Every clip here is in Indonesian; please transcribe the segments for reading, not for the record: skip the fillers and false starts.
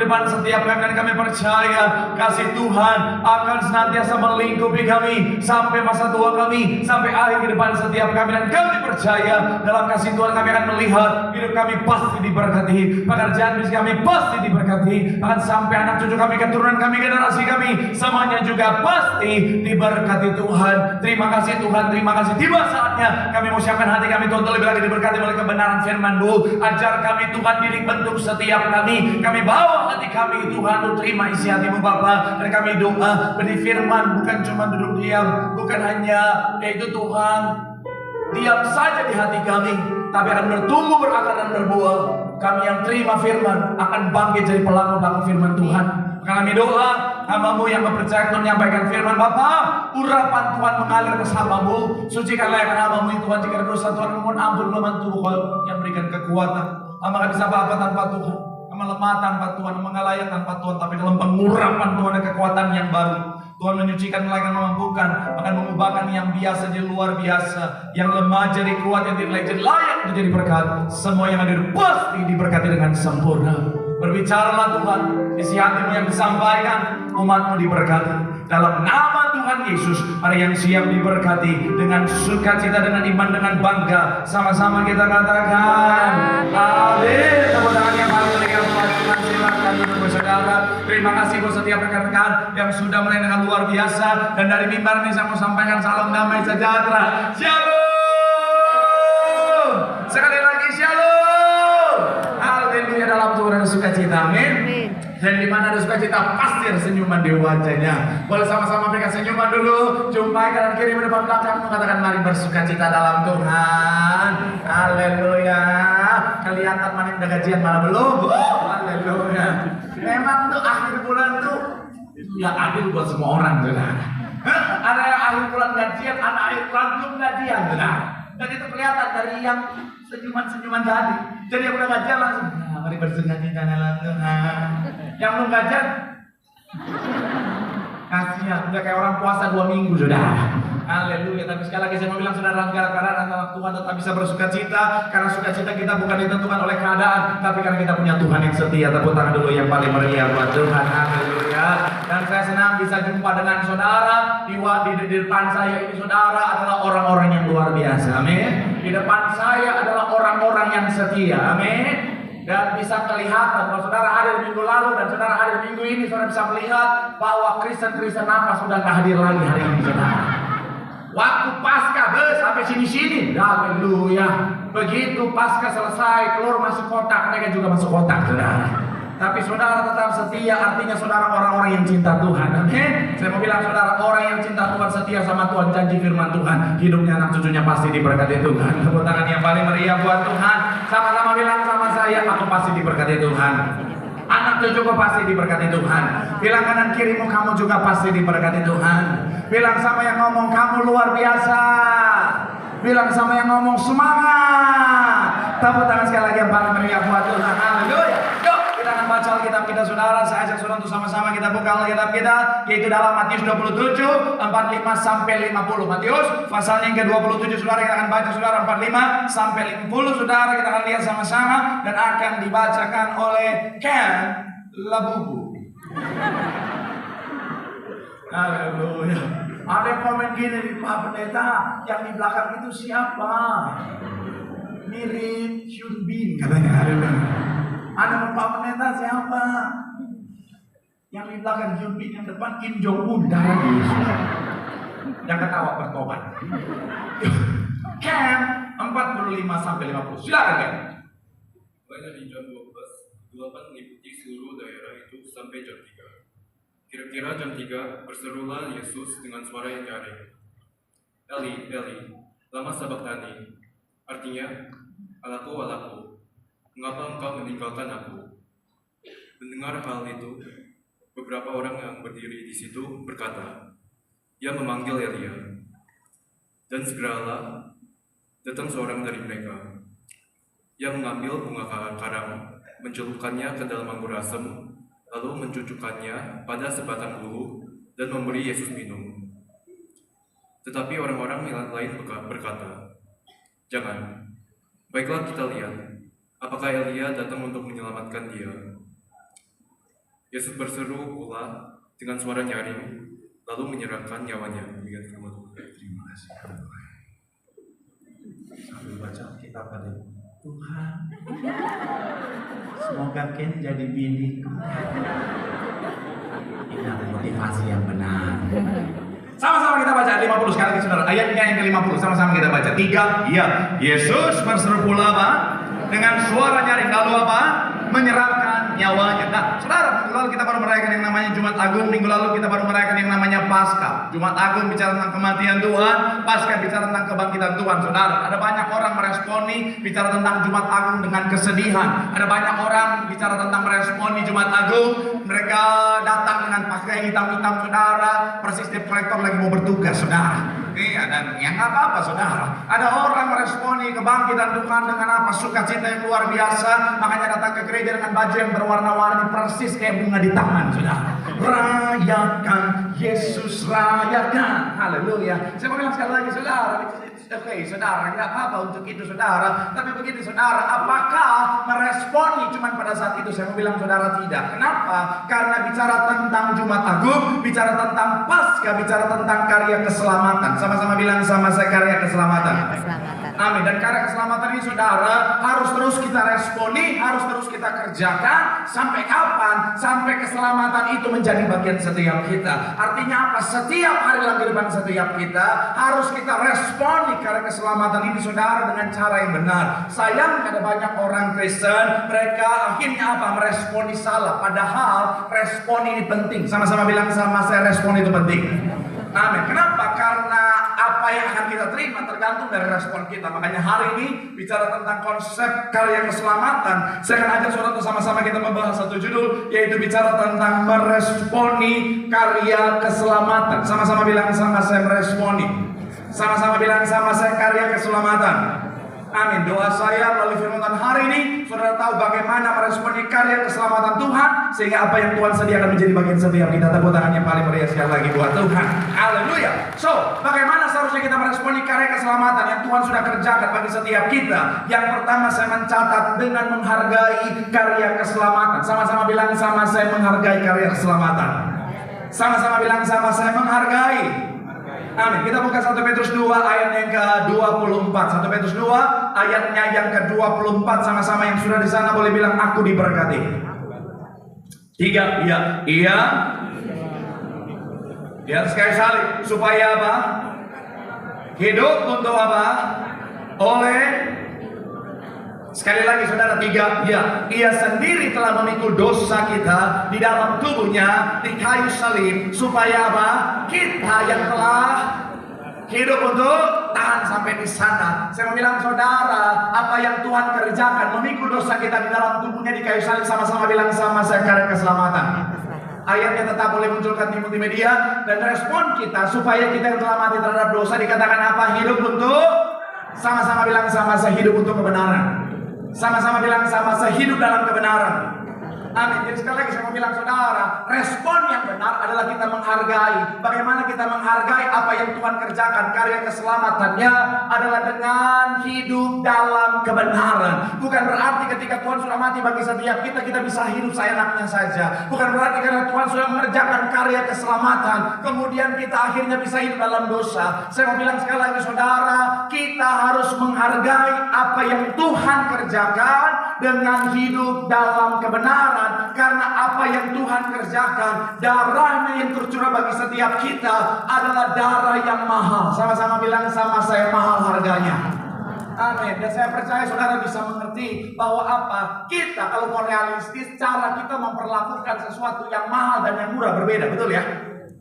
depan setiap kami, dan kami percaya kasih Tuhan akan senantiasa melingkupi kami sampai masa tua kami, sampai akhir kehidupan setiap kami. Dan kami percaya dalam kasih Tuhan kami akan melihat hidup kami pasti diberkati, pekerjaan bisnis kami pasti diberkati, bahkan sampai anak cucu kami, keturunan kami, generasi kami, semuanya juga pasti diberkati Tuhan. Terima kasih Tuhan, terima kasih. Tiba saatnya kami mau siapkan hati kami Tuhan, lebih lagi diberkati oleh kebenaran firman-Mu. Ajar kami Tuhan, didik bentuk setiap kami. Kami bawa hati kami Tuhan, Lu terima isi hati-Mu Bapa. Dan kami doa, benih firman bukan cuma duduk diam, bukan hanya yaitu Tuhan diam saja di hati kami, tapi akan bertumbuh, berakar dan berbuah. Kami yang terima firman akan bangkit jadi pelaku-pelaku firman Tuhan. Kami doa, hamba-Mu yang mempercayai Tuhan menyampaikan firman Bapa, urapan Tuhan mengalir ke hamba-Mu. Sucikanlah yang hamba-Mu Tuhan, jika ada dosa Tuhan mohon ampun, membantu Tuhan yang berikan kekuatan. Hamba gak bisa apa-apa tanpa Tuhan, hamba lemah tanpa Tuhan, hamba gak layak tanpa Tuhan, tapi dalam pengurapan Tuhan ada kekuatan yang baru. Tuhan menyucikan, melainkan memampukan, akan mengubahkan yang biasa jadi luar biasa, yang lemah jadi kuat, yang tidak jadi layak untuk jadi berkat. Semua yang hadir pasti diberkati dengan sempurna. Berbicaralah Tuhan, isi hati-Mu yang disampaikan, umat-Mu diberkati. Dalam nama Tuhan Yesus, ada yang siap diberkati dengan sukacita, dengan iman, dengan bangga. Sama-sama kita katakan, amin. Tepuk tangan yang paling meriah buat Tuhan. Silakan duduk saudara. Terima kasih buat setiap rekan-rekan yang sudah mulai dengan luar biasa. Dan dari mimbar ini saya mau sampaikan salam damai sejahtera. Shalom. Sekali lagi shalom. Haleluya, dalam Tuhan ada sukacita. Amin. Dan di mana ada sukacita pasti ada senyuman di wajahnya. Boleh sama-sama berikan senyuman dulu. Jumpai kanan kiri depan belakang, mengatakan mari bersukacita dalam Tuhan. Haleluya. Kelihatan mana yang udah gajian, mana belum? Haleluya. Memang tuh akhir bulan tuh ya adil buat semua orang, saudara. Ada yang akhir bulan gajian, ada akhir bulan belum gajian, saudara. Dan itu kelihatan dari yang senyuman-senyuman tadi. Jadi yang udah gajian langsung, nah, mari bersukacita dalam Tuhan. Yang belum gajian, kasihan, udah kayak orang puasa 2 minggu, saudara. Haleluya. Tapi sekali lagi saya mau bilang, saudara, karena Tuhan tetap bisa bersukacita, karena sukacita kita bukan ditentukan oleh keadaan, tapi karena kita punya Tuhan yang setia. Tepuk tangan dulu yang paling meriah buat Tuhan. Haleluya. Dan saya senang bisa jumpa dengan saudara di depan saya ini. Saudara adalah orang-orang yang luar biasa. Amin. Di depan saya adalah orang-orang yang setia. Amin. Dan bisa kelihatan kalau saudara hadir minggu lalu dan saudara hadir minggu ini, saudara bisa melihat bahwa Kristen-Kristen apa sudah gak hadir lagi hari ini, saudara. Waktu Paskah sampai sini-sini, haleluya. Begitu Paskah selesai, keluar masuk kotak, mereka juga masuk kotak, saudara. Tapi saudara tetap setia, artinya saudara orang-orang yang cinta Tuhan. Amin. Saya mau bilang saudara, orang yang cinta Tuhan, setia sama Tuhan, janji firman Tuhan, hidupnya anak cucunya pasti diberkati Tuhan. Tepuk tangan yang paling meriah buat Tuhan. Sama-sama bilang sama saya, aku pasti diberkati Tuhan. Anak cucuku pasti diberkati Tuhan. Bilang kanan kirimu, kamu juga pasti diberkati Tuhan. Bilang sama yang ngomong, kamu luar biasa. Bilang sama yang ngomong, semangat. Tepuk tangan sekali lagi yang paling meriah buat Tuhan. Haleluya. Yuk, kita akan baca Alkitab kita, saudara. Saya ajak saudara untuk sama-sama kita buka Alkitab kita, yaitu dalam Matius 27, 45 sampai 50. Matius pasalnya yang ke-27, saudara, kita akan baca, saudara, 45 sampai 50, saudara. Kita akan lihat sama-sama dan akan dibacakan oleh Ken Labubu. Haleluya. Ada yang komen gini, Pak Pendeta, yang di belakang itu siapa? Mirip Hyun Bin, katanya. Ada Pak Pendeta siapa? Yang di belakang Hyun Bin, yang depan Kim Jong Un. Yang ketawa bertobat. Ken 45 sampai 50. Silakan Ken. Banyak di jam 12, 8 mengikuti seluruh daerah itu sampai jam 3. Kira-kira jam 3, berserulah Yesus dengan suara yang nyaring. Eli, Eli, lama sabachthani. Artinya, Allahku, Allahku, mengapa engkau meninggalkan aku? Mendengar hal itu, beberapa orang yang berdiri di situ berkata, ia memanggil Elia. Dan segeralah datang seorang dari mereka. Ia mengambil bunga karang, mencelupkannya ke dalam anggur asam, lalu mencucukkannya pada sebatang bulu dan memberi Yesus minum. Tetapi orang-orang lain berkata, jangan, baiklah kita lihat, apakah Elia datang untuk menyelamatkan dia. Yesus berseru pula dengan suara nyaring, lalu menyerahkan nyawanya. Demikian firman Tuhan. Terima kasih. Sambil baca kitab tadi. Tuhan, semoga Ken jadi biniku. Ini motivasi yang benar. Sama-sama kita baca 50 sekali lagi saudara. Ayatnya yang ke-50 sama-sama kita baca. 3, iya. Yesus berseru pula apa? Dengan suara nyaring, lalu apa? Menyerahkan nyawanya. Nah, saudara, minggu lalu kita baru merayakan yang namanya Jumat Agung. Minggu lalu kita baru merayakan yang namanya Paskah. Jumat Agung bicara tentang kematian Tuhan, Paskah bicara tentang kebangkitan Tuhan. Saudara, ada banyak orang meresponi bicara tentang Jumat Agung dengan kesedihan. Ada banyak orang bicara tentang meresponi Jumat Agung, mereka datang dengan pakaian hitam-hitam, saudara, persis debt collector lagi mau bertugas, saudara. Iya, dan yang nggak apa-apa, saudara. Ada orang meresponi kebangkitan Tuhan dengan apa? Sukacita yang luar biasa. Makanya datang ke gereja dengan baju yang berwarna-warni persis kayak bunga di taman, saudara. Rayakan Yesus, rayakan. Haleluya. Saya mau bilang sekali lagi, saudara. Oke, saudara, nggak apa-apa untuk itu, saudara. Tapi begini, saudara, apakah meresponi cuman pada saat itu? Saya mau bilang, saudara, tidak. Kenapa? Karena bicara tentang Jumat Agung, bicara tentang Paskah, bicara tentang karya keselamatan. Sama-sama bilang sama saya, karya keselamatan. Amin. Dan karya keselamatan ini, saudara, harus terus kita responi, harus terus kita kerjakan. Sampai kapan? Sampai keselamatan itu menjadi bagian setiap kita. Artinya apa? Setiap hari dalam kehidupan setiap kita harus kita responi karya keselamatan ini, saudara, dengan cara yang benar. Sayang, ada banyak orang Kristen, mereka akhirnya apa? Meresponi salah. Padahal respon ini penting. Sama-sama bilang sama saya, respon itu penting. Amin. Kenapa? Karena apa yang akan kita terima tergantung dari respon kita. Makanya hari ini bicara tentang konsep karya keselamatan. Saya akan ajak saudara sama-sama kita membahas satu judul, yaitu bicara tentang meresponi karya keselamatan. Sama-sama bilang sama saya, meresponi. Sama-sama bilang sama saya, karya keselamatan. Amin. Doa saya melalui firman Tuhan hari ini, saudara tahu bagaimana meresponi karya keselamatan Tuhan, sehingga apa yang Tuhan sediakan menjadi bagian setiap kita. Tepuk tangan yang paling meriah sekali lagi buat Tuhan. Haleluya. So, bagaimana seharusnya kita meresponi karya keselamatan yang Tuhan sudah kerjakan bagi setiap kita? Yang pertama, saya mencatat dengan menghargai karya keselamatan. Sama-sama bilang sama saya, menghargai karya keselamatan. Sama-sama bilang sama saya, menghargai. Amin. Kita buka 1 Petrus 2 ayat yang ke-24. 1 Petrus 2 ayatnya yang ke-24. Sama-sama yang sudah di sana boleh bilang, aku diberkati. 3, iya. Iya. Di atas kayu salib. Supaya apa? Hidup untuk apa? Oleh. Sekali lagi saudara, 3, ya, ia sendiri telah memikul dosa kita di dalam tubuhnya di kayu salib, supaya apa? Kita yang telah hidup untuk tahan sampai di sana. Saya mau bilang saudara, apa yang Tuhan kerjakan memikul dosa kita di dalam tubuhnya di kayu salib, sama-sama bilang sama saya, karya keselamatan. Ayatnya tetap boleh munculkan di multimedia, dan respon kita supaya kita yang telah mati terhadap dosa dikatakan apa? Hidup untuk, sama-sama bilang sama saya, hidup untuk kebenaran. Sama-sama bilang sama saya, hidup dalam kebenaran. Amin. Jadi sekali lagi saya mau bilang saudara, respon yang benar adalah kita menghargai. Bagaimana kita menghargai apa yang Tuhan kerjakan? Karya keselamatannya adalah dengan hidup dalam kebenaran. Bukan berarti ketika Tuhan sudah mati bagi setiap kita, kita bisa hidup seenaknya saja. Bukan berarti karena Tuhan sudah mengerjakan karya keselamatan, kemudian kita akhirnya bisa hidup dalam dosa. Saya mau bilang sekali lagi saudara, kita harus menghargai apa yang Tuhan kerjakan dengan hidup dalam kebenaran. Karena apa yang Tuhan kerjakan, darahnya yang tercurah bagi setiap kita adalah darah yang mahal. Sama-sama bilang sama saya, mahal harganya. Amin. Dan saya percaya saudara bisa mengerti bahwa apa? Kita kalau mau realistis, cara kita memperlakukan sesuatu yang mahal dan yang murah berbeda. Betul ya?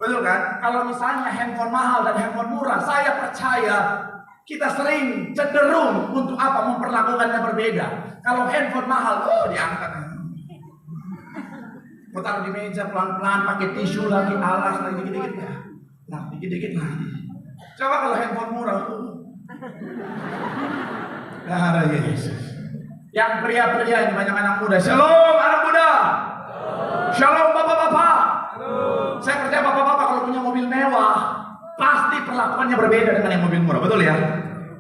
Betul kan? Kalau misalnya handphone mahal dan handphone murah, saya percaya kita sering cenderung untuk apa? Memperlakukannya berbeda. Kalau handphone mahal, diangkat. Taruh di meja pelan-pelan, pakai tisu lagi, alas lagi, dikit-dikit ya. Nah, dikit-dikit lagi. Coba kalau handphone murah, ada Yesus. Yang pria-pria ini banyak anak muda. Shalom anak muda. Shalom bapak-bapak. Saya percaya bapak-bapak kalau punya mobil mewah, pasti perlakuannya berbeda dengan yang mobil murah, betul ya?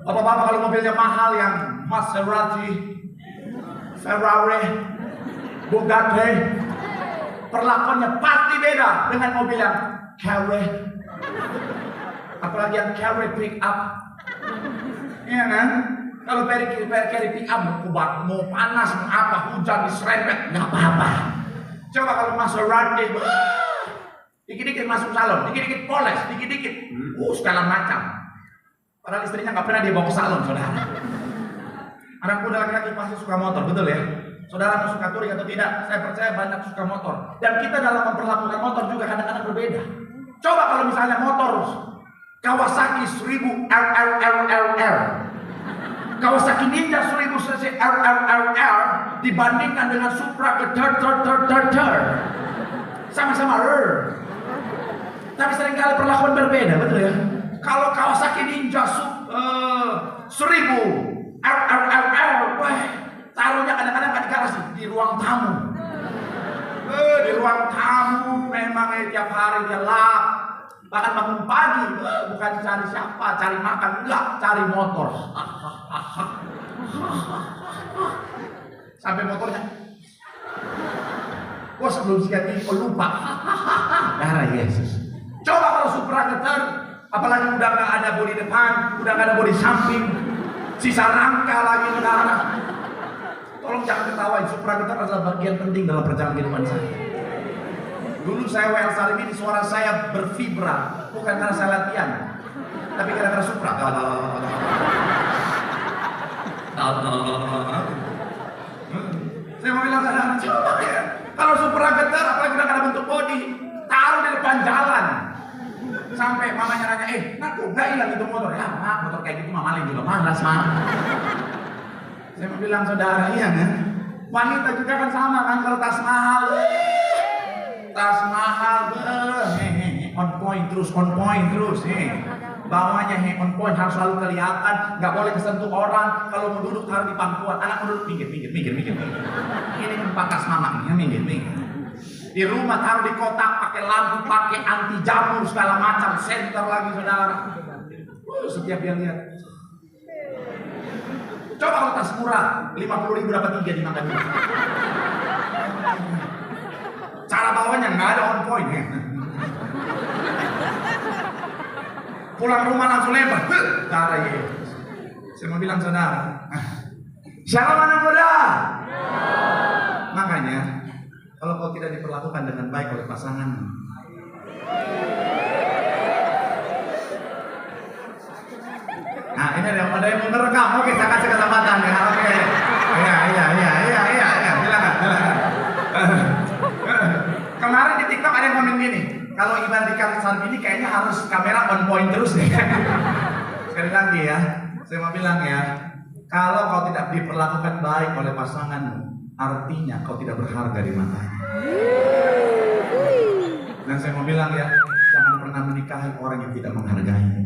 Bapak-bapak kalau mobilnya mahal yang Maserati, Ferrari, Bugatti, perlakuannya pasti beda dengan mobil yang carry, apalagi yang carry pick up. Iya kan? Kalau carry pick up mau panas, mau apa, hujan diserempet, nggak apa-apa. Coba kalau masuk Maserati, dikit-dikit masuk salon, dikit-dikit poles, dikit-dikit, segala macam. Padahal istrinya nggak pernah dia bawa ke salon, saudara. Anak muda laki-laki pasti suka motor, betul ya? Saudara mau suka touring atau tidak? Saya percaya banyak suka motor. Dan kita dalam memperlakukan motor juga kadang-kadang berbeda. Coba kalau misalnya motor Kawasaki 1000 RRRRR, Kawasaki Ninja 1000 cc RRRR dibandingkan dengan Supra ter. Sama-sama tapi seringkali perlakuan berbeda, betul ya? Kalau Kawasaki Ninja 1000 RRRR, taruhnya kadang-kadang di garasi, di ruang tamu. Di ruang tamu memang tiap hari dia lap. Bahkan bangun pagi, bukan cari siapa, cari makan, enggak, cari motor. Sampai motornya, wah sebelum sikat ini, lupa. Darah Yesus. Coba kalau Supra getar, apalagi udah nggak ada bodi depan, udah nggak ada bodi samping, sisa rangka lagi saudara. Tolong jangan ketawain, Supra getar adalah bagian penting dalam perjalanan kehidupan saya. Dulu saya WL Salim ini suara saya bervibra, bukan karena saya latihan, tapi gara-gara Supra. Saya mau bilang coba ya, kalau Supra getar apalagi udah ada bentuk bodi, taruh di depan jalan. Sampai mamanya nanya, ngaku nggak hilang itu motor? Ya mak, motor kayak gitu mama juga malas mak. Saya mau bilang saudara, iya kan? Wanita juga kan sama kan, kalau tas mahal, on point terus, bawahnya on point, harus selalu kelihatan, nggak boleh kesentuh orang. Kalau mau duduk taruh di pangkuan, anak mau duduk minggir. Ini tempat tas mama, minggir. Di rumah taruh di kotak, pakai lampu, pakai anti jamur segala macam, senter lagi saudara. Setiap dia lihat. Coba kalau tas murah, 50.000 dapat 3 dimakan dulu. Cara bawanya nggak ada on point ya. Pulang rumah langsung lempar, darah ya. Saya mau bilang saudara, shalom anak muda. Makanya kalau kau tidak diperlakukan dengan baik oleh pasanganmu, nah ini ada yang mau ngerekam, oke saya kasih kesempatan ya, oke. Iya, silakan. Kemarin di TikTok ada yang komen gini, kalau ibadah di saat ini kayaknya harus kamera on point terus deh. Sekali lagi ya, saya mau bilang ya, kalau kau tidak diperlakukan baik oleh pasanganmu, artinya kau tidak berharga di matanya. Dan saya mau bilang ya, jangan pernah menikahi orang yang tidak menghargai.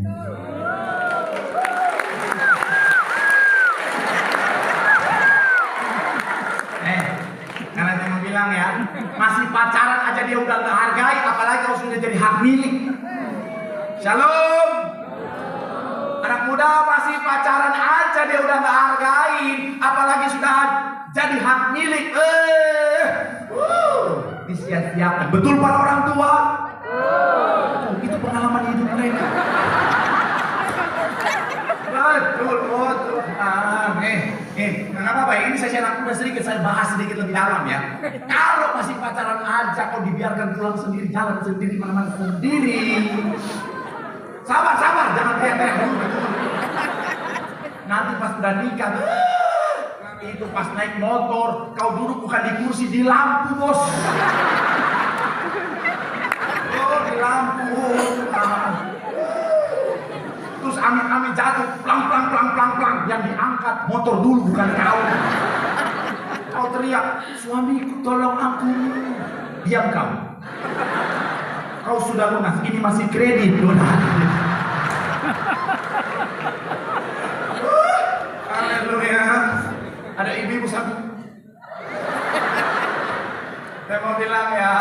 Karena saya mau bilang ya, masih pacaran aja dia udah gak hargai, apalagi kau sudah jadi hak milik. Shalom. Anak muda masih pacaran aja dia udah gak hargain, apalagi sudah jadi hak milik. Disia-siakan. Betul para orang tua? Itu pengalaman hidup mereka. Betul. Nggak apa-apa ya, ini saya anak muda sedikit, saya bahas sedikit lebih dalam ya. Kalau masih pacaran aja kau dibiarkan pulang sendiri, jalan sendiri, mana-mana sendiri. Sabar, jangan teriak-teriak dulu. Nanti pas udah nikah, itu pas naik motor, kau duduk bukan di kursi, di lampu bos. Di lampu. Terus amit-amit jatuh, plang. Yang diangkat motor dulu, bukan kau. Kau teriak, suamiku tolong aku. Diam kau. Kau sudah lunas, ini masih kredit lunas. Haleluya. Ada ibu satu. Saya mau bilang ya,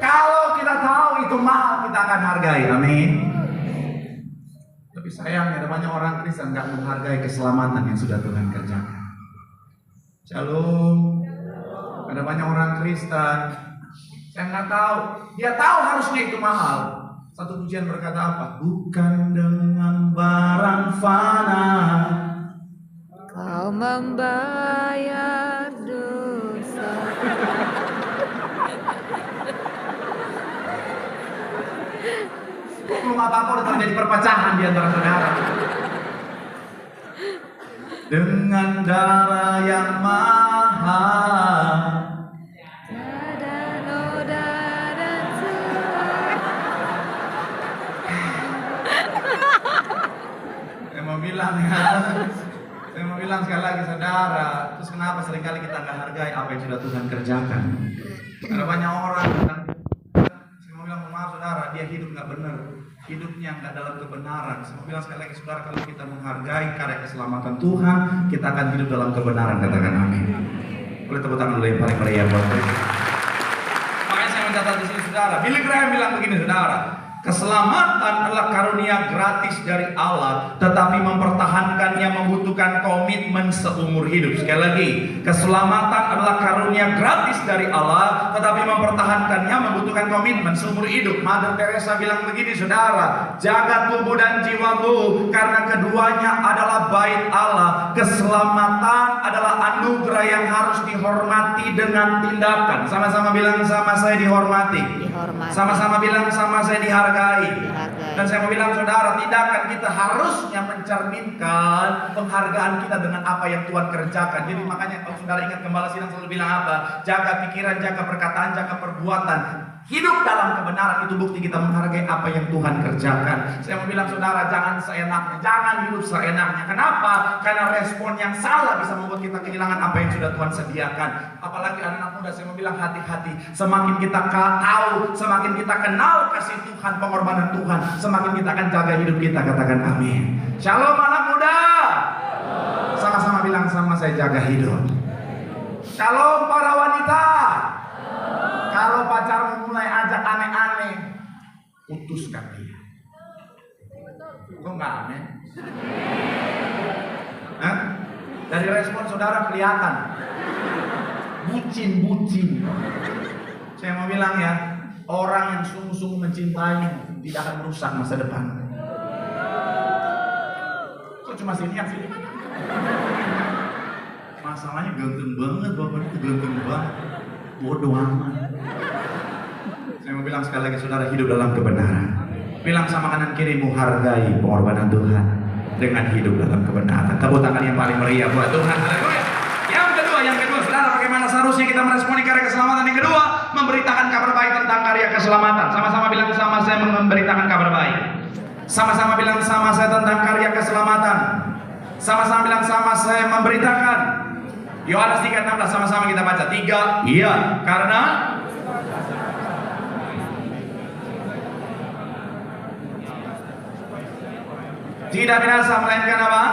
kalau kita tahu itu mahal, kita akan hargai. Amin. Tapi sayangnya ada banyak orang Kristen nggak menghargai keselamatan yang sudah Tuhan kerjakan. Shalom. Ada banyak orang Kristen, saya nggak tahu. Dia tahu harusnya itu mahal. Satu pujian berkata apa? Bukan dengan barang fana Kau membayar dosa. Belum apa-apa udah terjadi perpecahan di antara saudara. Dengan darah yang mahal. Tiada noda dan celah. Saya mau bilang ya, saya mau bilang sekali lagi saudara, terus kenapa seringkali kita nggak hargai apa yang sudah Tuhan kerjakan? Ada banyak orang yang, saya mau bilang maaf saudara, dia hidup nggak benar, hidupnya nggak dalam kebenaran. Saya mau bilang sekali lagi saudara, kalau kita menghargai karya keselamatan Tuhan, kita akan hidup dalam kebenaran. Katakan amin. Boleh tepuk tangan dulu yang paling meriah buat Kristus. Makanya saya mencatat di sini saudara, Billy Graham bilang begini saudara, keselamatan adalah karunia gratis dari Allah, tetapi mempertahankannya membutuhkan komitmen seumur hidup. Sekali lagi, keselamatan adalah karunia gratis dari Allah, tetapi mempertahankannya membutuhkan komitmen seumur hidup. Mother Teresa bilang begini saudara, jaga tubuh dan jiwamu, karena keduanya adalah bait Allah. Keselamatan adalah anugerah yang harus dihormati dengan tindakan. Sama-sama bilang sama saya dihormati. Dihormati. Sama-sama bilang sama saya dihargai. Dihargai. Dan saya mau bilang saudara, tindakan kita harusnya mencerminkan penghargaan kita dengan apa yang Tuhan kerjakan. Jadi makanya kalau saudara ingat Gembala Sidang selalu bilang apa? Jaga pikiran, jaga perkataan, jaga perbuatan. Hidup dalam kebenaran itu bukti kita menghargai apa yang Tuhan kerjakan. Saya mau bilang saudara, jangan seenaknya, jangan hidup seenaknya. Kenapa? Karena respon yang salah bisa membuat kita kehilangan apa yang sudah Tuhan sediakan. Apalagi anak muda, saya mau bilang hati-hati. Semakin kita tahu, semakin kita kenal kasih Tuhan, pengorbanan Tuhan, semakin kita akan jaga hidup kita. Katakan amin. Shalom anak muda. Sama-sama bilang sama saya, jaga hidup. Shalom para wanita. Kalau pacarmu mulai ajak aneh-aneh, putuskan dia. Kok nggak aneh? Hah? Dari respon saudara kelihatan bucin. Saya mau bilang ya, orang yang sungguh-sungguh mencintaimu tidak akan merusak masa depan. Kok cuma sini yang sini? Masalahnya ganteng banget, bapak itu ganteng banget. Bodoh amat. Saya mau bilang sekali lagi saudara, hidup dalam kebenaran. Bilang sama kanan kirimu, hargai pengorbanan Tuhan dengan hidup dalam kebenaran. Tepuk tangan yang paling meriah buat Tuhan. Haleluya. Yang kedua, saudara, bagaimana seharusnya kita meresponi karya keselamatan? Yang kedua, memberitakan kabar baik tentang karya keselamatan. Sama-sama bilang sama saya, memberitakan kabar baik. Sama-sama bilang sama saya tentang karya keselamatan. Sama-sama bilang sama saya, memberitakan. Yohanes 3:16, sama-sama kita baca. 3, iya, karena tidak binasa melainkan apa?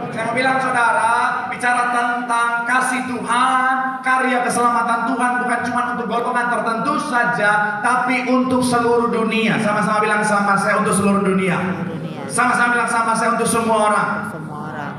Saya mau bilang saudara, bicara tentang kasih Tuhan, karya keselamatan Tuhan bukan cuma untuk golongan tertentu saja, tapi untuk seluruh dunia. Sama-sama bilang sama saya, untuk seluruh dunia. Sama-sama bilang sama saya, untuk semua orang.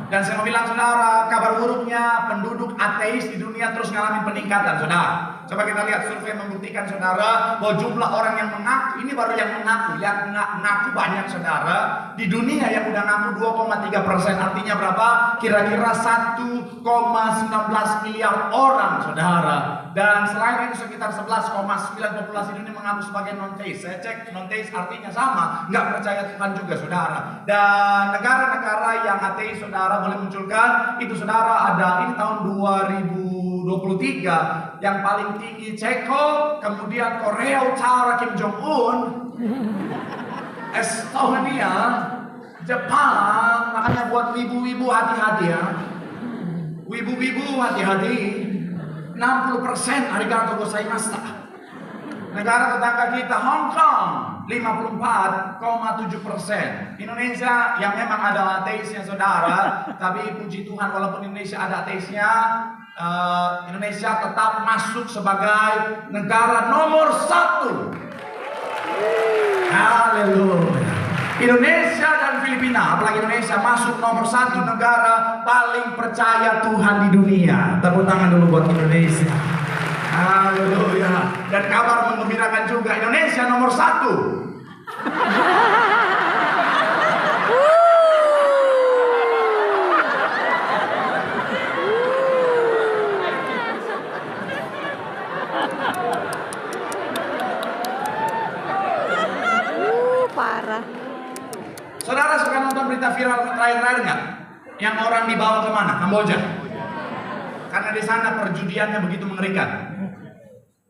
Dan saya mau bilang saudara, kabar buruknya penduduk ateis di dunia terus ngalamin peningkatan saudara. Coba kita lihat survei membuktikan saudara bahwa jumlah orang yang mengaku, ini baru yang mengaku banyak saudara. Di dunia yang udah ngaku 2,3%, artinya berapa? Kira-kira 1,19 miliar orang saudara. Dan selain itu sekitar 11,9 populasi dunia mengaku sebagai non-teis. Saya cek non-teis artinya sama, nggak percaya Tuhan juga saudara. Dan negara-negara yang ateis saudara boleh munculkan itu saudara ada, ini tahun 2023 yang paling tinggi Ceko, kemudian Korea Utara Kim Jong Un, Estonia, Jepang. Makanya buat ibu-ibu hati-hati ya, ibu-ibu hati-hati. 60% arigatou gozaimashita. Negara tetangga kita Hong Kong 54,7%. Indonesia yang memang ada ateisnya saudara, tapi puji Tuhan walaupun Indonesia ada ateisnya, Indonesia tetap masuk sebagai negara nomor 1. Haleluya. Indonesia dan Filipina, apalagi Indonesia masuk nomor 1 negara paling percaya Tuhan di dunia. Tepuk tangan dulu buat Indonesia. Haleluya. Dan kabar menggembirakan juga, Indonesia nomor 1. Parah. Saudara suka nonton berita viral terakhir-terakhir nggak? Yang orang dibawa kemana? Kamboja. Karena di sana perjudiannya begitu mengerikan.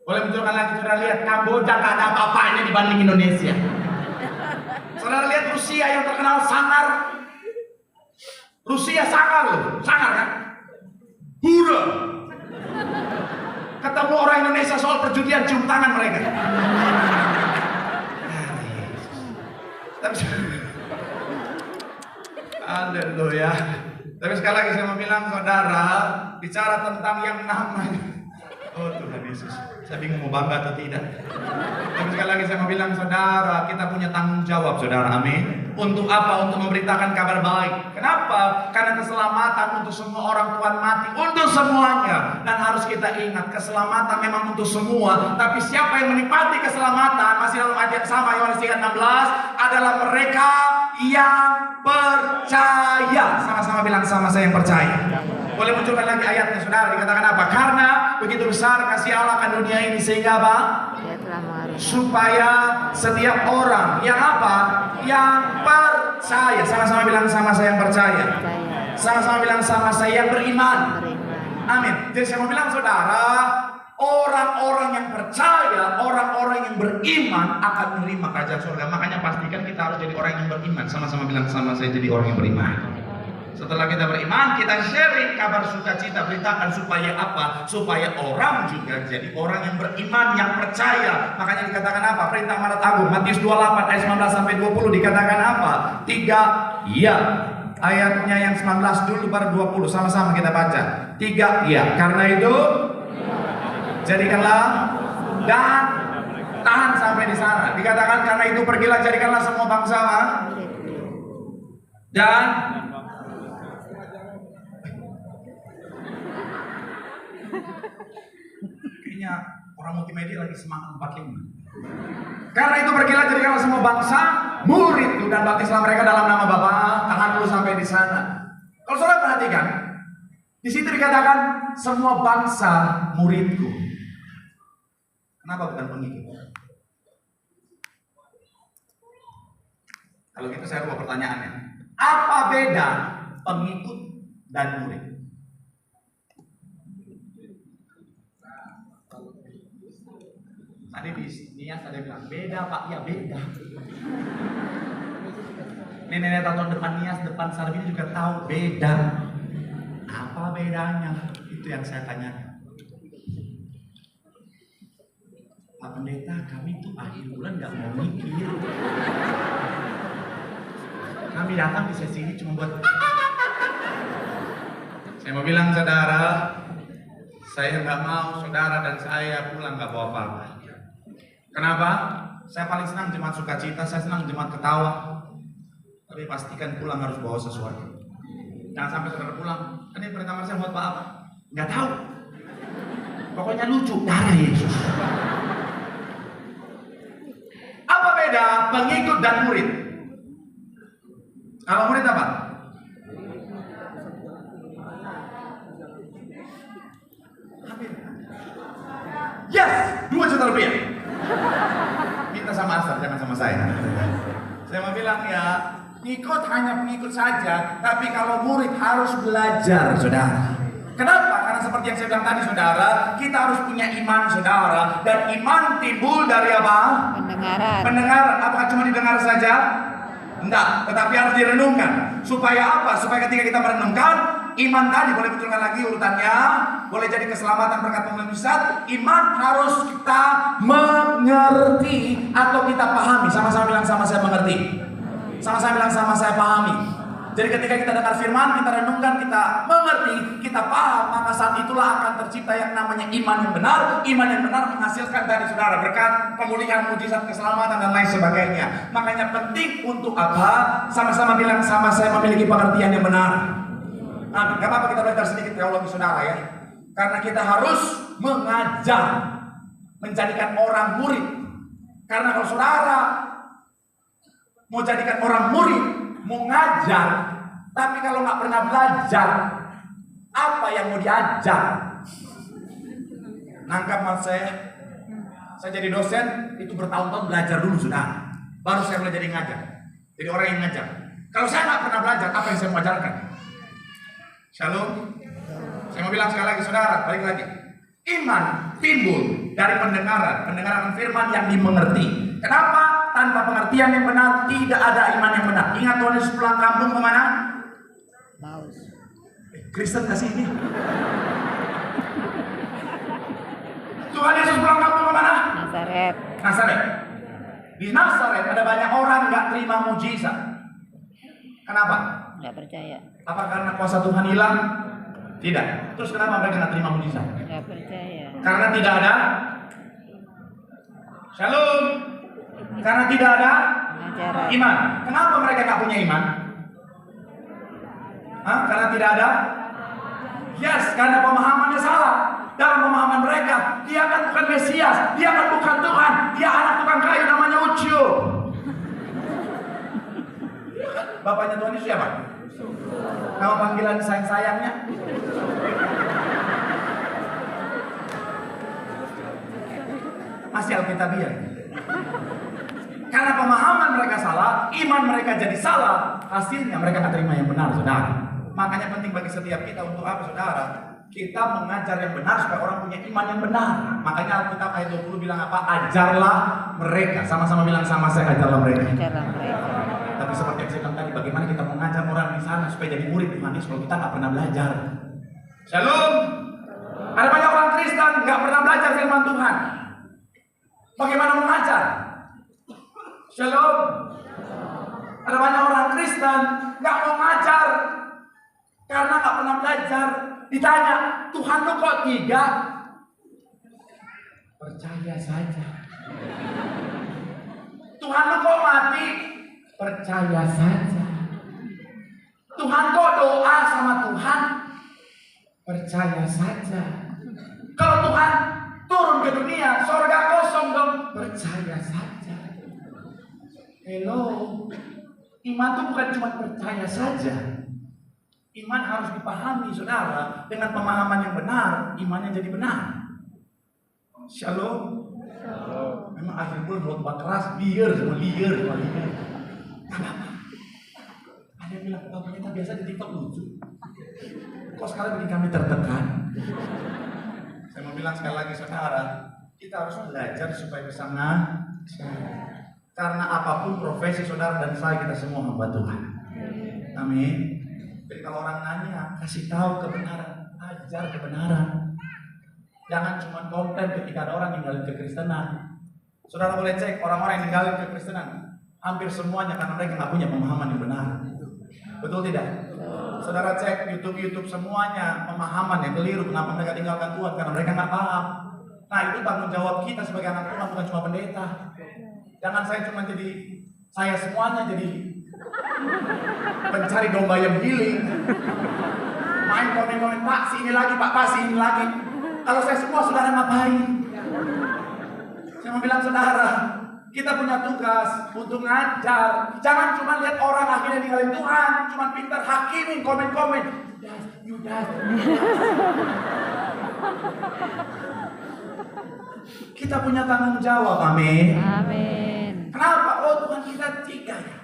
Boleh munculkan lagi, saudara lihat Kamboja gak ada apa-apanya dibanding Indonesia. Saudara lihat Rusia yang terkenal sangar. Rusia sangar loh, sangar kan? Hura. Ketemu orang Indonesia soal perjudian, cium tangan mereka. Tapi haleluya. Tapi sekali lagi saya mau bilang, saudara, bicara tentang yang namanya, oh Tuhan Yesus, saya bingung mau bangga atau tidak. Tapi sekali lagi saya mau bilang, saudara, kita punya tanggung jawab, saudara, amin. Untuk apa? Untuk memberitakan kabar baik. Kenapa? Karena keselamatan untuk semua orang Tuhan mati, untuk semuanya. Dan harus kita ingat, keselamatan memang untuk semua. Tapi siapa yang menikmati keselamatan, masih dalam ayat yang sama, Yohanes 3:16, adalah mereka yang percaya. Sama-sama bilang, sama saya yang percaya. Boleh munculkan lagi ayatnya, saudara. Dikatakan apa? Karena begitu besar kasih Allah akan dunia ini, sehingga apa? Supaya setiap orang yang apa? Yang percaya. Sama-sama bilang, sama saya yang percaya. Sama-sama bilang, sama saya yang beriman. Amin. Jadi saya mau bilang, saudara, orang-orang yang percaya, orang-orang yang beriman akan menerima kerajaan surga. Makanya pastikan kita harus jadi orang yang beriman. Sama-sama bilang, sama saya jadi orang yang beriman. Setelah kita beriman, kita sharing kabar sukacita, beritakan supaya apa? Supaya orang juga jadi orang yang beriman, yang percaya. Makanya dikatakan apa? Perintah amanat agung, Matius 28 ayat 19 sampai 20 dikatakan apa? 3 iya. Ayatnya yang 19 dulu baru 20. Sama-sama kita baca. 3 iya. Karena itu jadikanlah dan tahan sampai di sana. Dikatakan karena itu pergilah, jadikanlah semua bangsa dan kayaknya orang multimedia lagi semangat 45. Karena itu pergilah, jadikanlah semua bangsa murid dan baptislah mereka dalam nama Bapa. Tahan dulu sampai di sana. Kalau saudara perhatikan, di situ dikatakan semua bangsa muridku. Kenapa bukan pengikut? Kalau gitu saya ubah pertanyaannya. Apa beda pengikut dan murid? Tadi di Nias ada bilang beda Pak, ya beda. Nenek tahun depan Nias, depan Sarbini juga tahu beda. Apa bedanya? Itu yang saya tanyakan. Pak Pendeta, kami tuh akhir bulan nggak mau mikir. Kami datang di sesi ini cuma buat. Saya mau bilang, saudara, saya nggak mau saudara dan saya pulang nggak bawa apa-apa. Kenapa? Saya paling senang jemaat sukacita, saya senang jemaat ketawa. Tapi pastikan pulang harus bawa sesuatu. Jangan sampai saudara pulang, ini perintah Marcel buat apa? Nggak tahu. Pokoknya lucu, darah Yesus. Apa beda pengikut dan murid? Kalau murid apa? Yes, 2 juta rupiah. Minta sama Asar, jangan sama saya. Saya mau bilang ya, ikut hanya pengikut saja, tapi kalau murid harus belajar, saudara. Kenapa? Karena seperti yang saya bilang tadi, saudara, kita harus punya iman, saudara. Dan iman timbul dari apa? Pendengaran. Pendengaran. Apakah cuma didengar saja? Enggak, tetapi harus direnungkan. Supaya apa? Supaya ketika kita merenungkan, iman tadi boleh munculkan lagi urutannya, boleh jadi keselamatan berkat pemulihan jasad. Iman harus kita mengerti atau kita pahami. Sama-sama bilang, sama saya mengerti. Sama-sama bilang, sama saya pahami. Jadi ketika kita dengar firman, kita renungkan, kita mengerti, kita paham, maka saat itulah akan tercipta yang namanya iman yang benar. Iman yang benar menghasilkan tadi, saudara, berkat pemulihan, mujizat, keselamatan, dan lain sebagainya. Makanya penting untuk apa? Sama-sama bilang, sama saya memiliki pengertian yang benar. Amin. Gak apa-apa kita belajar sedikit teologi, saudara, ya. Karena kita harus mengajar, menjadikan orang murid. Karena kalau saudara mau jadikan orang murid, mau ngajar, tapi kalau nggak pernah belajar, apa yang mau diajar? Nangkap mas saya jadi dosen itu bertahun-tahun belajar dulu sudah, baru saya mulai jadi ngajar, jadi orang yang ngajar. Kalau saya nggak pernah belajar, apa yang saya mau ajarkan? Shalom. Saya mau bilang sekali lagi saudara, balik lagi. Iman timbul dari pendengaran firman yang dimengerti. Kenapa? Tanpa pengertian yang benar tidak ada iman yang benar. Ingat Tuhan Yesus pulang kampung kemana? Maus. Kristen kasih ini. Tuhan Yesus pulang kampung kemana? Nazaret. Nazaret. Di Nazaret ada banyak orang nggak terima mujizat. Kenapa? Nggak percaya. Apa karena kuasa Tuhan hilang? Tidak. Terus kenapa mereka nggak terima mujizat? Nggak percaya. Karena tidak ada. Shalom. Karena tidak ada Pengajaran. iman. Kenapa mereka nggak punya iman? Hah? Karena tidak ada. Yes, karena pemahamannya salah. Dalam pemahaman mereka, dia kan bukan Mesias, dia kan bukan Tuhan, dia anak tukang kayu namanya Ucio. Bapaknya Tuhan itu siapa? Nama panggilan sayang-sayangnya? Masih Alkitabiah. Karena pemahaman mereka salah, iman mereka jadi salah, hasilnya mereka tak terima yang benar, saudara. Makanya penting bagi setiap kita untuk apa, saudara? Kita mengajar yang benar supaya orang punya iman yang benar. Makanya Alkitab ayat 20 bilang apa? Ajarlah mereka. Sama-sama bilang sama saya, ajarlah mereka. Ajarlah mereka. Tapi seperti yang saya bilang tadi, bagaimana kita mengajar orang di sana supaya jadi murid Tuhan Yesus kalau kita nggak pernah belajar? Shalom. Ada banyak orang Kristen nggak pernah belajar firman Tuhan. Bagaimana mengajar? Shalom. Ada banyak orang Kristen nggak mau ngajar karena nggak pernah belajar. Ditanya, Tuhan lu kok 3? Percaya saja. Tuhan lu kok mati? Percaya saja. Tuhan kok doa sama Tuhan? Percaya saja. Kalau Tuhan turun ke dunia, sorga kosong dong. Percaya saja. Hello. Iman itu bukan cuma percaya saja. Iman harus dipahami, saudara. Dengan pemahaman yang benar, imannya jadi benar. Shalom. Memang akhir bulan buat keras, liar. Kenapa? Ada yang bilang, kalau kita biasa di TikTok lucu. Kok sekarang bikin kami tertekan? Saya mau bilang sekali lagi, saudara, kita harus belajar supaya bisa ngajar. Karena apapun profesi saudara dan saya, kita semua hamba Tuhan. Amin. Jadi kalau orang nanya, kasih tahu kebenaran, ajar kebenaran. Jangan cuma komplain ketika ada orang ninggalin kekristenan. Saudara boleh cek orang-orang yang ninggalin kekristenan, hampir semuanya karena mereka nggak punya pemahaman yang benar. Betul tidak? Saudara cek YouTube semuanya pemahaman yang keliru. Kenapa mereka tinggalkan Tuhan? Karena mereka nggak paham. Nah itu tanggung jawab kita sebagai anak Tuhan, bukan cuma pendeta. Jangan saya semuanya jadi pencari domba yang giling. Main komen-komen, Pak sini lagi, Pak sini lagi. Kalau saya semua saudara ngapain? Saya mau bilang saudara, kita punya tugas untuk ngajar. Jangan cuma lihat orang akhirnya ninggalin Tuhan, cuma pintar hakimin komen-komen. Yudas. Kita punya tanggung jawab, amin. Amin. Kenapa? Oh Tuhan kita 3 ya.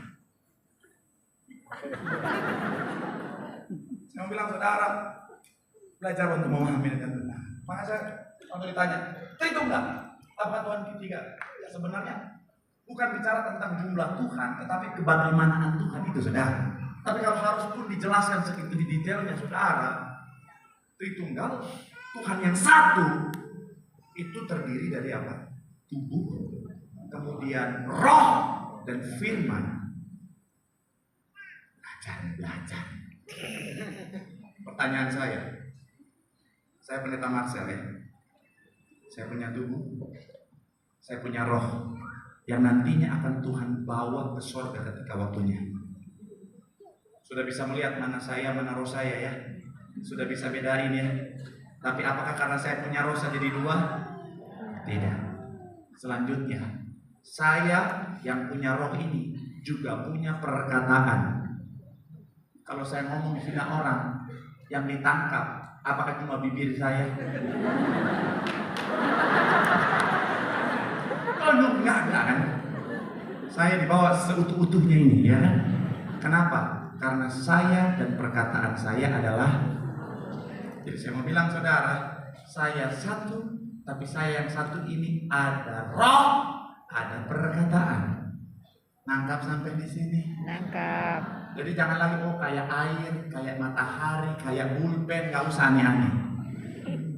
Saya mau bilang saudara, belajar untuk memahami dengan benar. Maka saya waktu ditanya, Tritunggal, apa Tuhan ketiga? Ya sebenarnya bukan bicara tentang jumlah Tuhan, tetapi kebagaimanaan Tuhan itu, saudara. Tapi kalau harus pun dijelaskan segitu di detailnya, saudara, Tritunggal, Tuhan yang satu itu terdiri dari apa? Tubuh, kemudian roh dan firman. Belajar. Pertanyaan saya pendeta Marcel ya. Saya punya tubuh, saya punya roh yang nantinya akan Tuhan bawa ke surga ketika waktunya. Sudah bisa melihat mana saya, mana roh saya ya. Sudah bisa bedain ya. Tapi apakah karena saya punya roh saya jadi dua? Tidak. Selanjutnya, saya yang punya roh ini juga punya perkataan. Kalau saya ngomong hina orang, yang ditangkap apakah cuma bibir saya? Oh, enggak kan? Saya dibawa seutuh-utuhnya ini, ya kan? Kenapa? Karena saya dan perkataan saya adalah. Jadi saya mau bilang saudara, saya satu, tapi saya yang satu ini ada roh, ada perkataan. Nangkap sampai di sini? Nangkap. Jadi jangan lagi kayak air, kayak matahari, kayak pulpen, nggak usah aneh-aneh.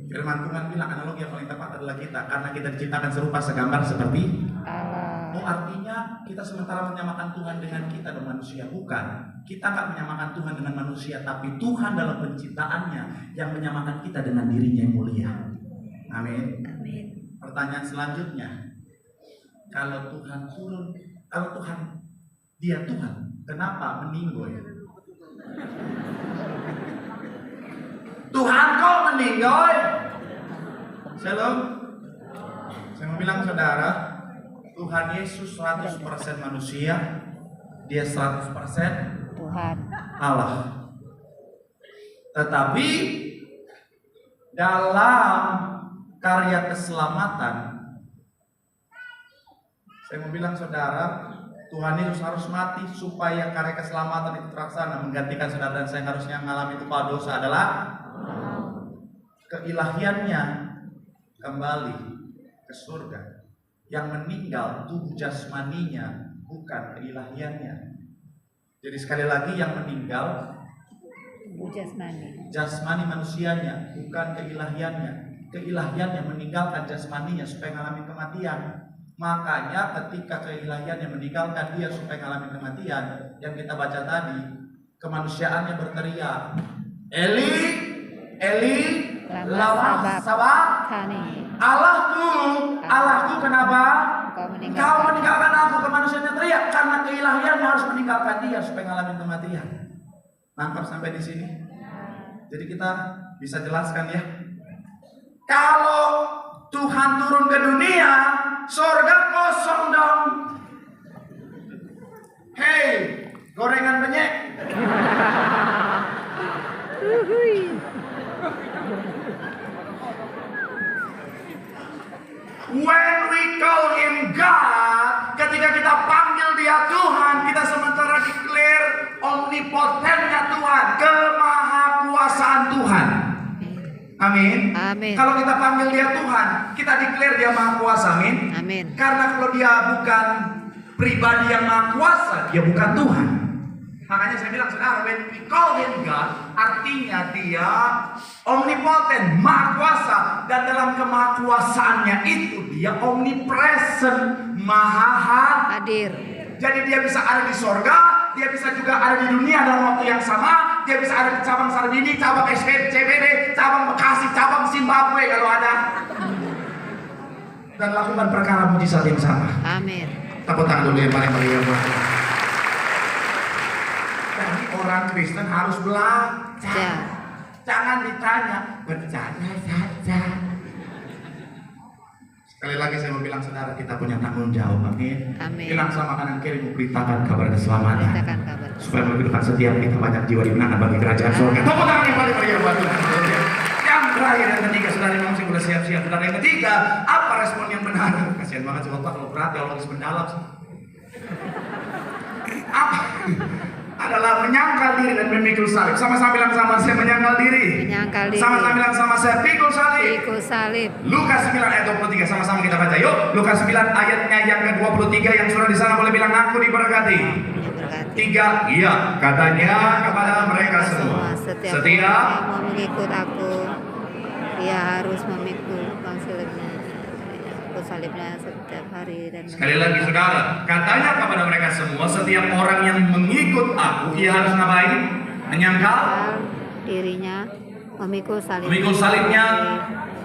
Firman Tuhan bilang analogi yang paling tepat adalah kita, karena kita diciptakan serupa segambar seperti Allah. Oh, artinya kita sementara menyamakan Tuhan dengan kita dan manusia, bukan. Kita nggak menyamakan Tuhan dengan manusia, tapi Tuhan dalam penciptaannya yang menyamakan kita dengan dirinya yang mulia. Amin. Amin. Pertanyaan selanjutnya, kalau Tuhan turun, kalau Tuhan, dia Tuhan, kenapa meninggoy? Tuhan kok meninggoy? Shalom. Saya mau bilang saudara, Tuhan Yesus 100% manusia, dia 100% Tuhan. Allah. Tetapi dalam karya keselamatan, saya mau bilang saudara, Tuhan Yesus harus mati supaya karya keselamatan itu terlaksana, menggantikan saudara dan saya harusnya mengalami upah dosa adalah keilahiannya kembali ke surga. Yang meninggal tubuh jasmaninya, bukan keilahiannya. Jadi sekali lagi, yang meninggal Tubuh jasmani. jasmani manusianya, bukan keilahiannya. Keilahiannya meninggalkan jasmaninya supaya mengalami kematian. Makanya ketika keilahiannya meninggalkan dia supaya mengalami kematian, yang kita baca tadi, kemanusiaannya berteriak, Eli, Eli, lama sabachthani. Allahku, kenapa Kau meninggalkan aku? Kemanusiaannya teriak karena keilahiannya harus meninggalkan dia supaya mengalami kematian. Nangkap sampai di sini? Jadi kita bisa jelaskan ya. Kalau Tuhan turun ke dunia, surga kosong dong. Hei, gorengan penyek. When we call him God, ketika kita panggil dia Tuhan, kita sementara declare omnipotennya Tuhan, kemahakuasaan Tuhan. Amin. Amin. Kalau kita panggil dia Tuhan, kita declare dia maha kuasa. Amin. Amin. Karena kalau dia bukan pribadi yang maha kuasa, dia bukan Tuhan. Makanya saya bilang saudara, when we call him God, artinya dia omnipoten, maha kuasa, dan dalam kemahakuasaannya itu dia omnipresent, maha Hadir. Jadi dia bisa ada di sorga, dia bisa juga ada di dunia dalam waktu yang sama. Dia bisa ada di cabang Sarbini, cabang CBD, cabang Bekasi, cabang Zimbabwe kalau ada, dan lakukan perkara mujizat yang sama. Amin. Tepuk tangan dulu yang paling meriah buat Tuhan. Jadi orang Kristen harus belajar. Jangan ditanya, percaya saja. Sekali lagi saya mau bilang saudara, kita punya tanggung jawab. Amin. Amin. Bilang sama kanan kiri, memberitakan kabar keselamatan. Beritakan kabar. Supaya menghidupkan setiap kita banyak jiwa dimenangkan bagi kerajaan surga. Tepuk tangan yang paling meriah buat Tuhan. Yang terakhir, yang ketiga, saudara Imam sih udah siap-siap. Saudara yang ketiga, apa respon yang benar? Kasihan banget sih Bapak kalau berat teologis mendalam sih. Apa? Adalah menyangkal diri dan memikul salib. Sama-sama bilang sama saya, menyangkal diri. Menyangkal diri. Sama-sama bilang sama saya, pikul salib. Pikul salib. Lukas 9 ayat 23, sama-sama kita baca yuk. Lukas 9 ayatnya yang ke-23, yang sudah di sana boleh bilang aku diberkati. Tiga, iya, katanya kepada mereka semua. Setiap Setiap yang mau mengikut aku, dia harus memikul salibnya setiap hari dan sekali lagi saudara, katanya kepada mereka semua, setiap orang yang mengikut aku, ia harus ngapain? Menyangkal dirinya, memikul salibnya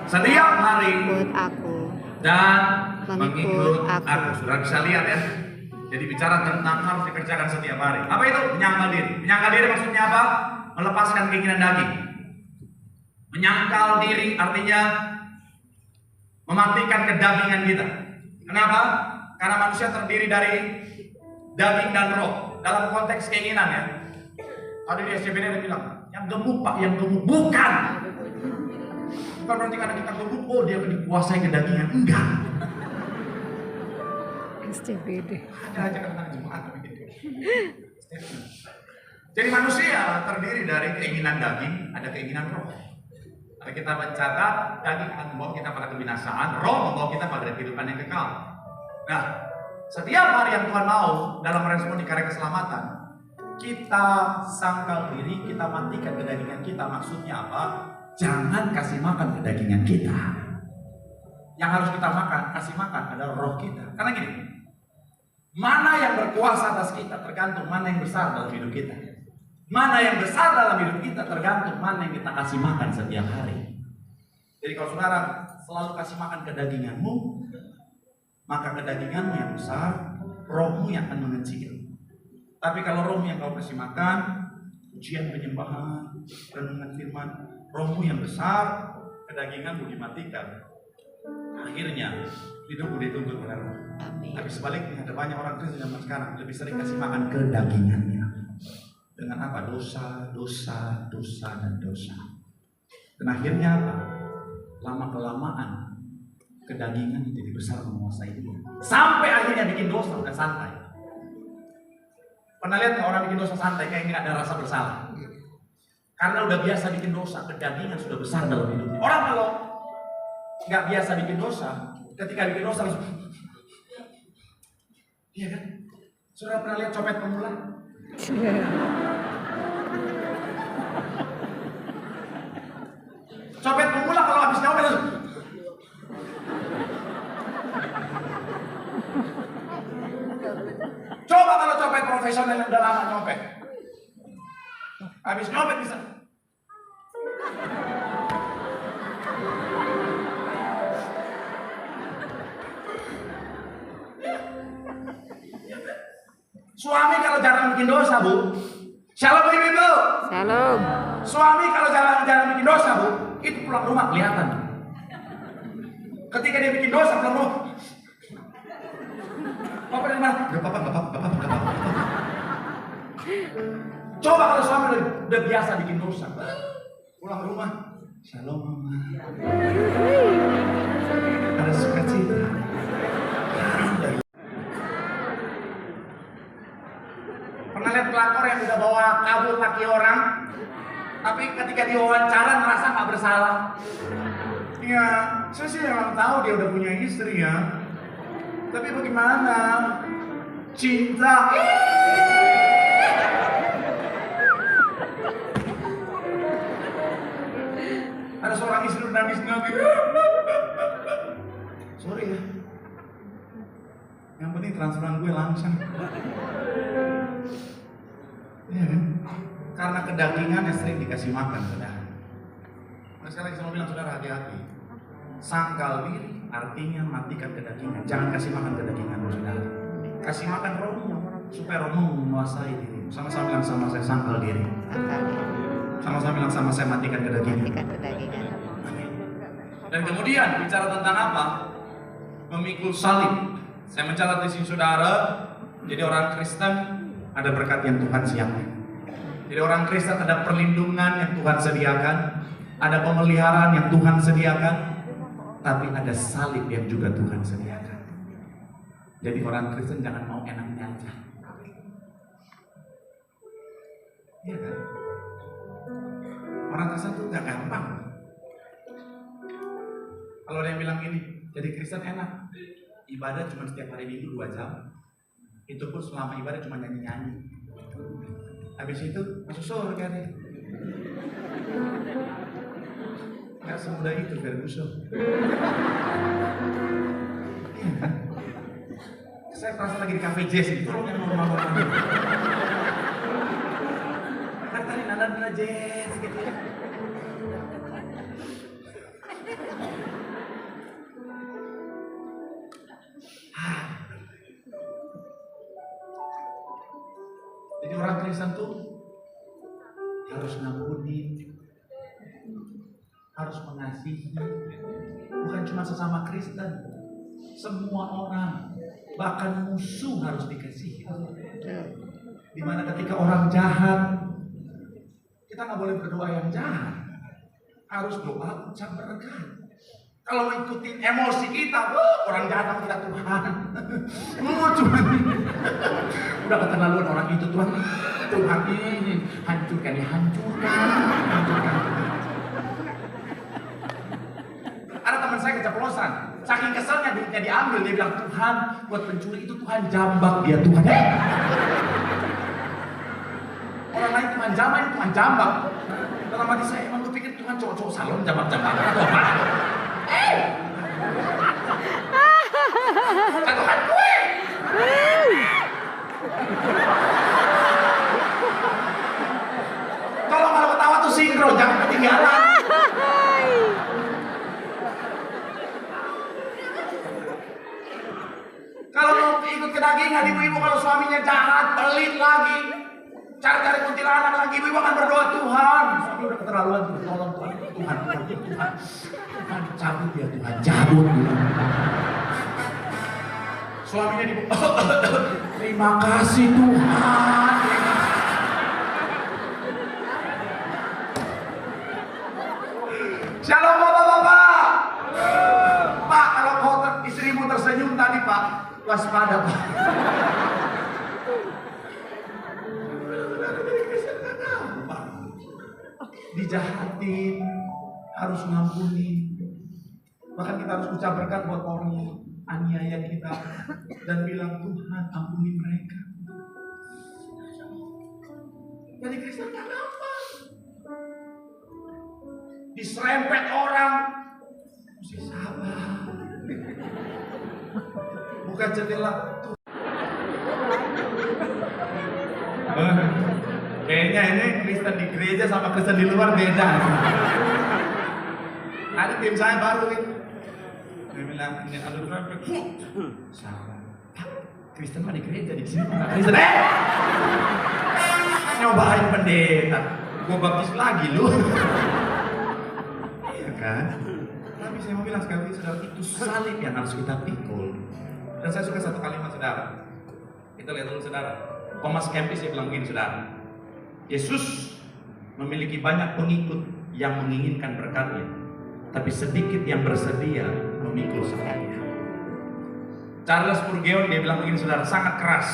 setiap hari mengikut aku dan mengikut aku. Sudah bisa lihat ya. Jadi bicara tentang harus dikerjakan setiap hari. Apa itu? Menyangkal diri. Menyangkal diri maksudnya apa? Melepaskan keinginan daging. Menyangkal diri artinya mematikan kedagingan kita. Kenapa? Karena manusia terdiri dari daging dan roh. Dalam konteks keinginan ya. Tadi di SCBD ada bilang, yang gemuk Pak, yang gemuk. Bukan. Bukan berarti karena kita gemuk, oh dia dikuasai kedagingan. Enggak. SCBD. Ada aja kena jemaat begitu. Jadi manusia terdiri dari keinginan daging, ada keinginan roh. Kalau kita mencatat, daging akan membawa kita pada kebinasaan, roh membawa kita pada kehidupan yang kekal. Nah, setiap hari yang Tuhan mau dalam merespon di karya keselamatan, kita sangkal diri, kita matikan kedagingan kita. Maksudnya apa? Jangan kasih makan kedagingan kita. Yang harus kita makan, kasih makan adalah roh kita. Karena gini, mana yang berkuasa atas kita tergantung mana yang besar dalam hidup kita. Mana yang besar dalam hidup kita tergantung mana yang kita kasih makan setiap hari. Jadi kalau saudara selalu kasih makan kedaginganmu, maka kedaginganmu yang besar, rohmu yang akan mengecil. Tapi kalau rohmu yang kau kasih makan, ujian penyembahan, renungan firman, rohmu yang besar, kedaginganmu dimatikan. Akhirnya hidupmu dituntut oleh roh. Tapi sebaliknya ada banyak orang Kristen zaman sekarang lebih sering kasih makan kedagingannya. Dengan apa? Dosa, dosa, dosa, dan dosa. Dan akhirnya apa? Lama-kelamaan kedagingan jadi besar menguasai dia. Sampai akhirnya bikin dosa udah santai. Pernah lihat orang bikin dosa santai kayak nggak ada rasa bersalah? Karena udah biasa bikin dosa, kedagingan sudah besar dalam hidupnya. Orang kalau nggak biasa bikin dosa, ketika bikin dosa langsung, iya kan? Saudara pernah lihat copet pemula? Copet pemula kalau habis nyopet langsung. Coba kalau copet profesional yang udah lama nyopet, habis nyopet bisa. Suami kalau jarang bikin dosa, Bu. Shalom ibu-ibu. Shalom. Suami kalau jarang bikin dosa, Bu, itu pulang rumah kelihatan. Ketika dia bikin dosa pulang rumah, Papa dari mana? Gak apa-apa. Coba kalau suami udah biasa bikin dosa, pulang rumah, shalom mama. Ada sukacita. Pernah lihat pelakor yang udah bawa kabur laki orang, tapi ketika diwawancara merasa nggak bersalah. Iya, saya sih memang tahu dia udah punya istri ya. Tapi bagaimana? Cinta. Ada seorang istri nangis. Sorry ya. Yang penting transferan gue langsung. Iya kan? Karena kedagingan yang sering dikasih makan saudara. Nah, sekarang saya mau bilang saudara hati-hati. Sangkal diri artinya matikan kedagingan. Jangan kasih makan kedagingan saudara. Kasih makan rohmu supaya rohmu menguasai diri. Sama-sama bilang sama saya sangkal diri. Sama-sama bilang sama saya matikan kedagingan. Matikan kedagingan. Dan kemudian bicara tentang apa? Memikul salib. Saya mencatat di sini saudara. Jadi orang Kristen ada berkat yang Tuhan siapkan. Jadi orang Kristen ada perlindungan yang Tuhan sediakan, ada pemeliharaan yang Tuhan sediakan, tapi ada salib yang juga Tuhan sediakan. Jadi orang Kristen jangan mau enaknya aja. Iya kan? Orang Kristen tuh gak gampang. Kalau ada yang bilang gini, jadi Kristen enak, ibadah cuma setiap hari Minggu 2 jam. Itu pun selama ibadah cuma nyanyi-nyanyi. Habis itu masuk surga deh. Gak semudah itu Ferguson. Iya kan? Saya merasa lagi di cafe jazz gitu. Tolong yang normal-normal. Kan tadi nada jazz gitu ya. Jadi orang Kristen tuh harus ngampuni, mengasihi. Bukan cuma sesama Kristen, semua orang, bahkan musuh harus dikasihi. Dimana ketika orang jahat, kita nggak boleh berdoa yang jahat, harus doa ucap berkat. Kalau ikutin emosi kita, orang jahat sama kita Tuhan. Cuman udah keterlaluan orang itu Tuhan. Tuhan ini hancurkan, hancurkan. Ada teman saya keceplosan, saking keselnya duitnya diambil, dia bilang Tuhan buat pencuri itu Tuhan jambak dia Tuhan. Orang lain Tuhan jambak, ini Tuhan jambak. Dalam hati saya emang gue pikir Tuhan cowok-cowok salon jambak-jambak atau apa? Tuhan gue. Tolong kalau ketawa tuh sinkron, jangan ketinggalan. Kalau mau ikut kedagingan ibu-ibu, kalau suaminya jahat, pelit lagi, cari-cari kuntilanak lagi, ibu-ibu akan berdoa Tuhan. Suami udah keterlaluan, tolong Tuhan, Tuhan cabut ya Tuhan, cabut ya. Suaminya di terima kasih Tuhan. Shalom bapak-bapak. Pak, kalau kau istrimu tersenyum tadi Pak, waspada Pak. Dijahatin, harus ngampuni. Bahkan kita harus ucap berkat buat orang yang aniaya kita dan bilang Tuhan ampuni mereka. Jadi Kristen gak gampang. Diserempet orang, mesti sabar. Buka jendela. Kayaknya ini Kristen di gereja sama Kristen di luar beda. Ada tim saya baru nih. Dia bilang, ini ada traffic. Salah. Kristen mah di gereja, di sini mah Kristen. Nyobain pendeta. Gua baptis lagi lu. Iya kan? Tapi saya mau bilang sekali lagi, saudara, itu salib yang harus kita pikul. Dan saya suka satu kalimat saudara. Kita lihat dulu saudara. Thomas Kempis dia bilang begini saudara. Yesus memiliki banyak pengikut yang menginginkan berkatnya, tapi sedikit yang bersedia memikul salibnya. Charles Spurgeon dia bilang begini saudara, sangat keras.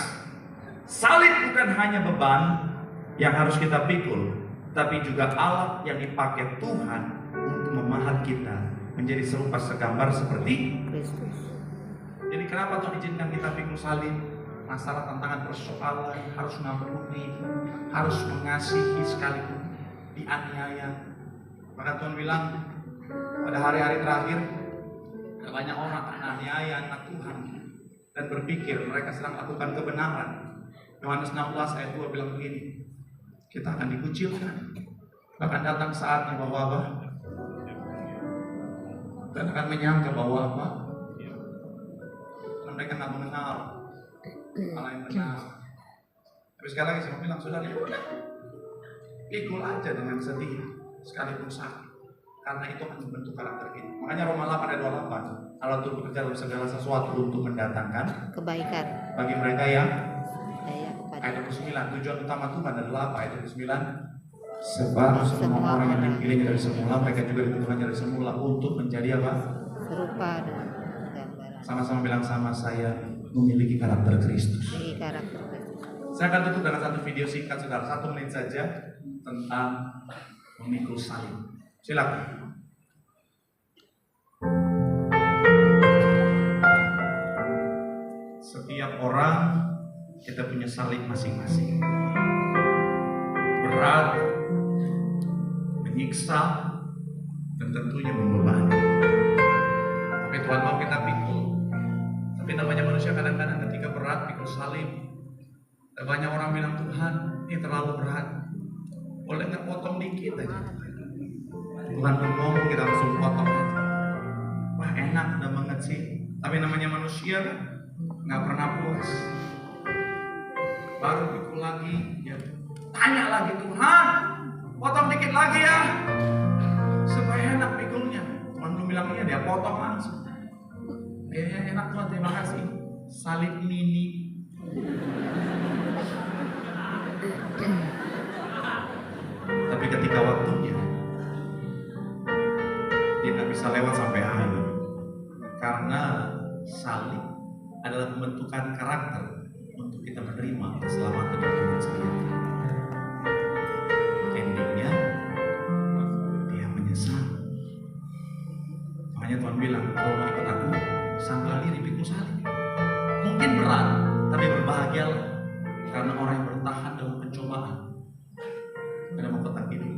Salib bukan hanya beban yang harus kita pikul, tapi juga alat yang dipakai Tuhan untuk memahat kita menjadi serupa segambar seperti Kristus. Jadi kenapa Tuhan izinkan kita pikul salib? Masalah, tantangan, persoalan, harus ngampuni, harus mengasihi sekalipun dianiaya. Maka Tuhan bilang pada hari-hari terakhir ada banyak orang menganiaya anak Tuhan dan berpikir mereka sedang melakukan kebenaran. Yohanes 16 ayat 2 bilang begini, kita akan dikucilkan, bahkan datang saatnya bahwa apa? Dan akan menyangka bahwa apa? Dan mereka nggak mengenal Allah yang benar. Tapi sekali lagi saya mau bilang, saudara, pikul aja dengan setia sekalipun sakit, karena itu akan membentuk karakter kita. Makanya Roma 8 ayat 28, Allah turut bekerja dalam segala sesuatu untuk mendatangkan kebaikan bagi mereka yang ayat 29. Tujuan utama Tuhan adalah apa? Ayat 29, sebab semua orang yang dipilihnya dari semula, mereka juga ditentukan dari semula untuk menjadi apa? Serupa dengan gambaran. Sama-sama bilang sama saya, memiliki karakter Kristus. Saya akan tutup dengan satu video singkat saudara, 1 menit saja tentang memikul salib. Silakan. Setiap orang kita punya salib masing-masing. Berat, menyiksa, dan tentunya membebani. Tapi Tuhan mau kita pikul. Tapi namanya manusia kadang-kadang ketika berat pikul salib, banyak orang bilang Tuhan ini terlalu berat, boleh nggak potong dikit aja? Tuhan pun ngomong kita langsung potong aja. Wah enak udah banget sih. Tapi namanya manusia nggak pernah puas. Baru pikul lagi, ya tanya lagi Tuhan, potong dikit lagi ya, supaya enak pikulnya. bilang iya, dia potong langsung. Enak Tuhan, terima kasih. Salib mini. Tapi ketika waktunya, dia nggak bisa lewat sampai akhir. Karena salib adalah pembentukan karakter untuk kita menerima keselamatan yang Tuhan sediakan. Endingnya, dia menyesal. Makanya Tuhan bilang, kalau mau ikut aku, sangkal diri, pikul salib. Mungkin berat, tapi berbahagialah. Karena orang yang bertahan dalam pencobaan, karena mau tetap hidup.